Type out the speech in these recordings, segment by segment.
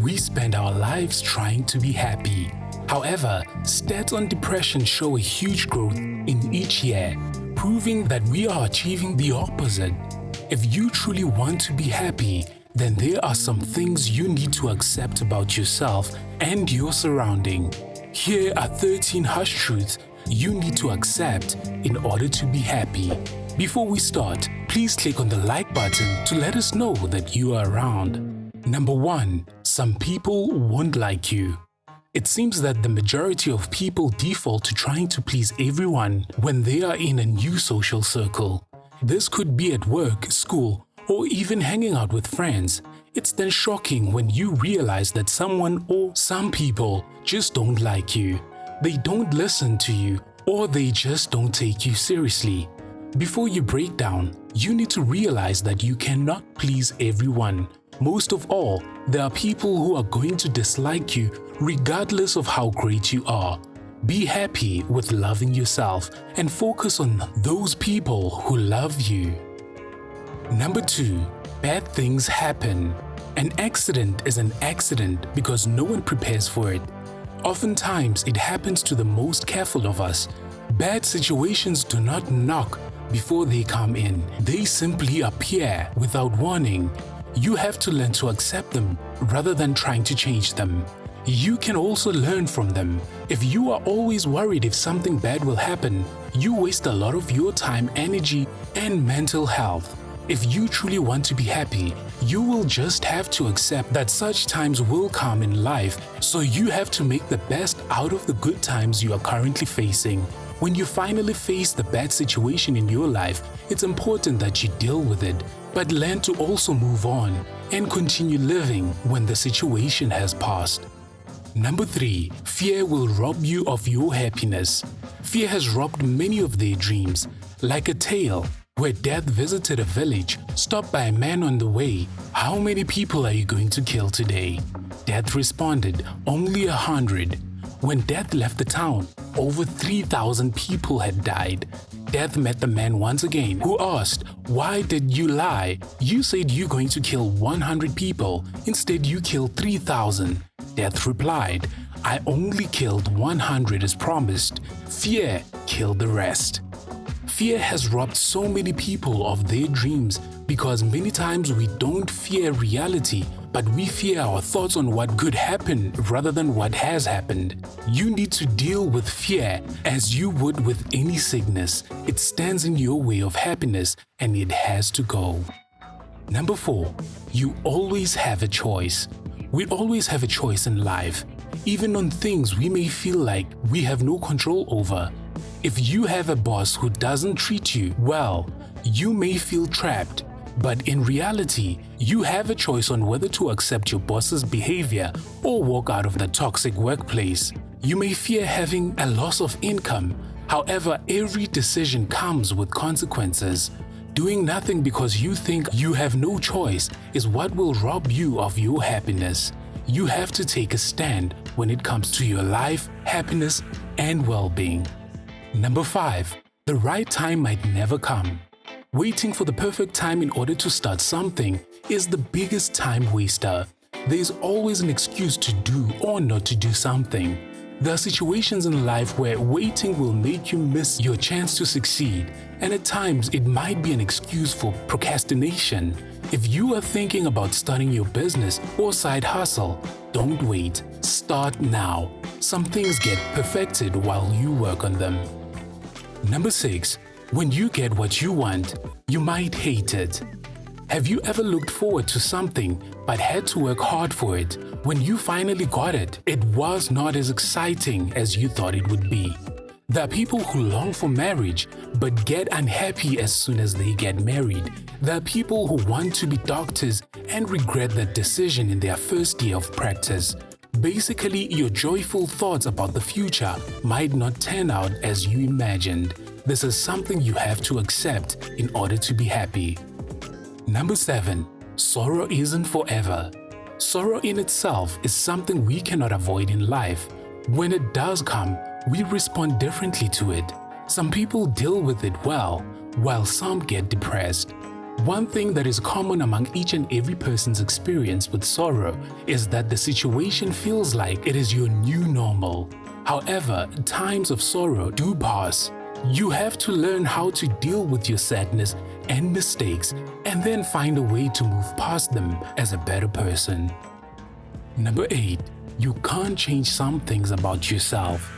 We spend our lives trying to be happy. However, stats on depression show a huge growth in each year, proving that we are achieving the opposite. If you truly want to be happy, then there are some things you need to accept about yourself and your surrounding. Here are 13 harsh truths you need to accept in order to be happy. Before we start, please click on the like button to let us know that you are around. Number 1. Some people won't like you. It seems that the majority of people default to trying to please everyone when they are in a new social circle. This could be at work, school, or even hanging out with friends. It's then shocking when you realize that someone or some people just don't like you. They don't listen to you, or they just don't take you seriously. Before you break down, you need to realize that you cannot please everyone. Most of all, there are people who are going to dislike you regardless of how great you are. Be happy with loving yourself and focus on those people who love you. Number 2. Bad things happen. An accident is an accident because no one prepares for it. Oftentimes, it happens to the most careful of us. Bad situations do not knock before they come in. They simply appear without warning. You have to learn to accept them rather than trying to change them. You can also learn from them. If you are always worried if something bad will happen, you waste a lot of your time, energy, and mental health. If you truly want to be happy, you will just have to accept that such times will come in life, so you have to make the best out of the good times you are currently facing. When you finally face the bad situation in your life, it's important that you deal with it, but learn to also move on and continue living when the situation has passed. Number 3. Fear will rob you of your happiness. Fear has robbed many of their dreams. Like a tale where death visited a village, stopped by a man on the way. How many people are you going to kill today? Death responded, only 100. When death left the town, over 3,000 people had died. Death met the man once again, who asked, "Why did you lie? You said you're going to kill 100 people. Instead, you killed 3,000. Death replied, "I only killed 100 as promised. Fear killed the rest." Fear has robbed so many people of their dreams because many times we don't fear reality, but we fear our thoughts on what could happen rather than what has happened. You need to deal with fear as you would with any sickness. It stands in your way of happiness and it has to go. Number 4. You always have a choice. We always have a choice in life, even on things we may feel like we have no control over. If you have a boss who doesn't treat you well, you may feel trapped. But in reality, you have a choice on whether to accept your boss's behavior or walk out of the toxic workplace. You may fear having a loss of income. However, every decision comes with consequences. Doing nothing because you think you have no choice is what will rob you of your happiness. You have to take a stand when it comes to your life, happiness, and well-being. Number 5. The right time might never come. Waiting for the perfect time in order to start something is the biggest time waster. There is always an excuse to do or not to do something. There are situations in life where waiting will make you miss your chance to succeed, and at times it might be an excuse for procrastination. If you are thinking about starting your business or side hustle, don't wait. Start now. Some things get perfected while you work on them. Number 6. When you get what you want, you might hate it. Have you ever looked forward to something but had to work hard for it? When you finally got it, it was not as exciting as you thought it would be. There are people who long for marriage but get unhappy as soon as they get married. There are people who want to be doctors and regret that decision in their first year of practice. Basically, your joyful thoughts about the future might not turn out as you imagined. This is something you have to accept in order to be happy. Number 7. Sorrow isn't forever. Sorrow in itself is something we cannot avoid in life. When it does come, we respond differently to it. Some people deal with it well, while some get depressed. One thing that is common among each and every person's experience with sorrow is that the situation feels like it is your new normal. However, times of sorrow do pass. You have to learn how to deal with your sadness and mistakes and then find a way to move past them as a better person. Number 8. You can't change some things about yourself.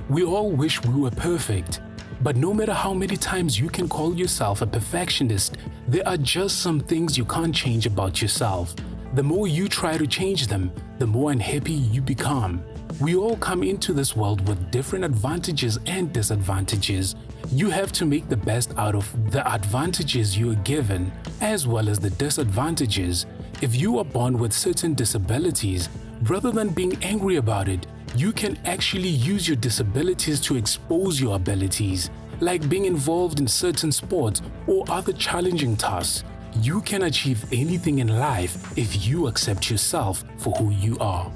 We all wish we were perfect. But no matter how many times you can call yourself a perfectionist, there are just some things you can't change about yourself. The more you try to change them, the more unhappy you become. We all come into this world with different advantages and disadvantages. You have to make the best out of the advantages you are given, as well as the disadvantages. If you are born with certain disabilities, rather than being angry about it, you can actually use your disabilities to expose your abilities, like being involved in certain sports or other challenging tasks. You can achieve anything in life if you accept yourself for who you are.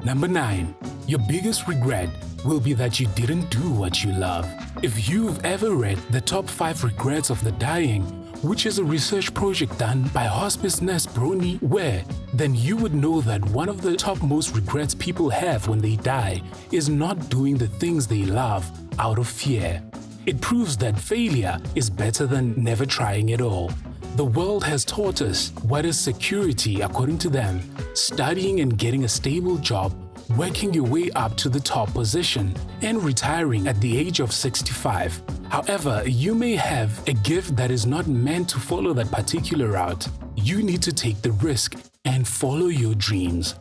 Number 9. Your biggest regret will be that you didn't do what you love. If you've ever read the top 5 regrets of the dying, which is a research project done by hospice nurse Bronnie Ware, then you would know that one of the topmost regrets people have when they die is not doing the things they love out of fear. It proves that failure is better than never trying at all. The world has taught us what is security according to them: studying and getting a stable job, working your way up to the top position, and retiring at the age of 65. However, you may have a gift that is not meant to follow that particular route. You need to take the risk and follow your dreams.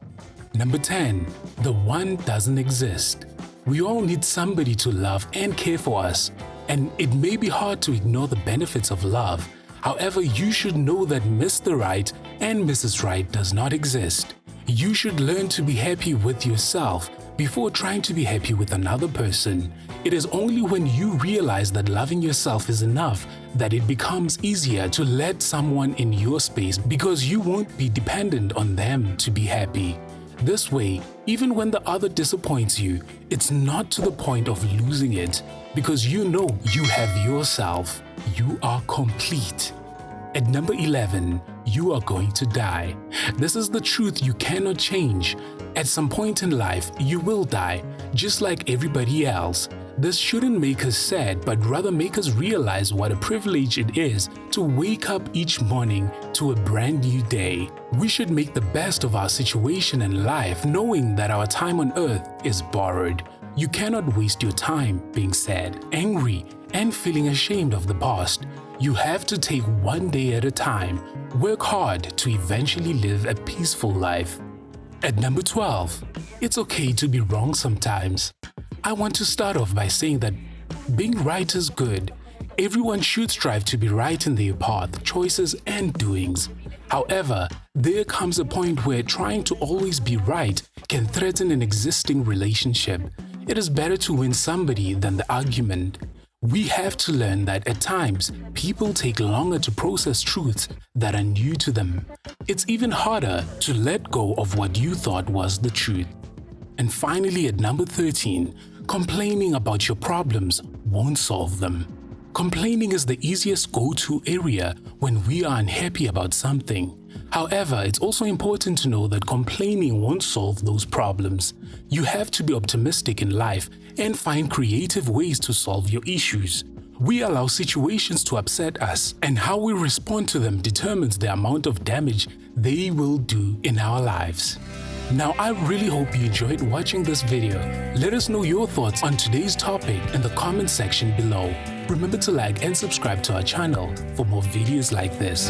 Number 10. The one doesn't exist. We all need somebody to love and care for us, and it may be hard to ignore the benefits of love. However, you should know that Mr. Right and Mrs. Right does not exist. You should learn to be happy with yourself before trying to be happy with another person. It is only when you realize that loving yourself is enough that it becomes easier to let someone in your space, because you won't be dependent on them to be happy. This way, even when the other disappoints you, it's not to the point of losing it, because you know you have yourself. You are complete. At number 11, you are going to die. This is the truth you cannot change. At some point in life, you will die, just like everybody else. This shouldn't make us sad, but rather make us realize what a privilege it is to wake up each morning to a brand new day. We should make the best of our situation in life, knowing that our time on earth is borrowed. You cannot waste your time being sad, angry, and feeling ashamed of the past. You have to take one day at a time. Work hard to eventually live a peaceful life. At number 12, it's okay to be wrong sometimes. I want to start off by saying that being right is good. Everyone should strive to be right in their path, choices, and doings. However, there comes a point where trying to always be right can threaten an existing relationship. It is better to win somebody than the argument. We have to learn that at times, people take longer to process truths that are new to them. It's even harder to let go of what you thought was the truth. And finally, at number 13, complaining about your problems won't solve them. Complaining is the easiest go-to area when we are unhappy about something. However, it's also important to know that complaining won't solve those problems. You have to be optimistic in life and find creative ways to solve your issues. We allow situations to upset us, and how we respond to them determines the amount of damage they will do in our lives. Now, I really hope you enjoyed watching this video. Let us know your thoughts on today's topic in the comment section below. Remember to like and subscribe to our channel for more videos like this.